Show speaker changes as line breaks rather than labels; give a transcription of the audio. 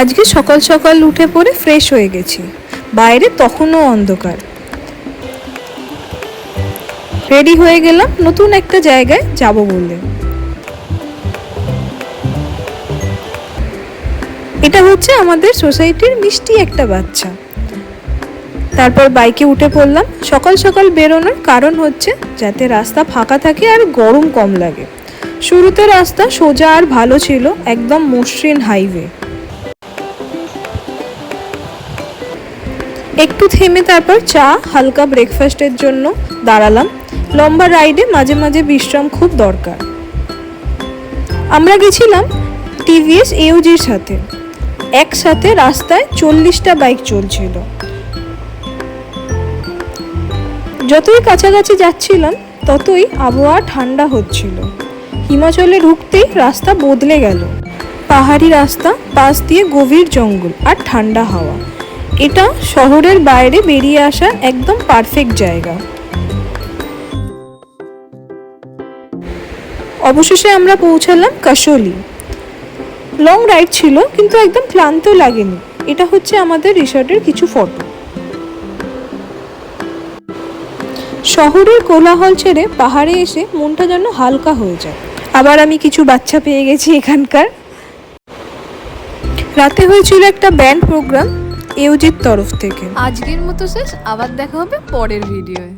আজকে সকাল সকাল উঠে পড়ে ফ্রেশ হয়ে গেছি। বাইরে তখনও অন্ধকার। রেডি হয়ে গেলাম নতুন একটা জায়গায় যাব বলে। এটা হচ্ছে আমাদের সোসাইটির মিষ্টি একটা বাচ্চা। তারপর বাইকে উঠে পড়লাম। সকাল সকাল বেরোনোর কারণ হচ্ছে যাতে রাস্তা ফাঁকা থাকে আর গরম কম লাগে। শুরুতে রাস্তা সোজা আর ভালো ছিল, একদম মসৃণ হাইওয়ে। একটু থেমে তারপর চা হালকা ব্রেকফাস্টের জন্য দাঁড়ালাম। লম্বা রাইডে মাঝে মাঝে বিশ্রাম খুব দরকার। আমরা গেছিলাম টিভিএস এওজির সাথে। একসাথে রাস্তায় 40টা বাইক চলছিল। যতই কাছাকাছি যাচ্ছিলাম ততই আবহাওয়া ঠান্ডা হচ্ছিল। হিমাচলে ঢুকতেই রাস্তা বদলে গেল। পাহাড়ি রাস্তা, পাশ দিয়ে গভীর জঙ্গল আর ঠান্ডা হাওয়া। এটা শহরের বাইরে বেরিয়ে আসা একদম পারফেক্ট জায়গা। অবশেষে আমরা পৌঁছালাম কাশোলি। লং রাইড ছিল কিন্তু একদম ক্লান্ত লাগেনি। এটা হচ্ছে আমাদের রিসর্টের কিছু ফটো। শহরের কোলাহল ছেড়ে পাহাড়ে এসে মনটা যেন হালকা হয়ে যায়। আবার আমি কিছু বাচ্চা পেয়ে গেছি এখানকার। রাতে হয়েছিল একটা ব্যান্ড প্রোগ্রাম এওজির তরফ থেকে।
আজকের মতো শেষ, আবার দেখা হবে পরের ভিডিওয়ে।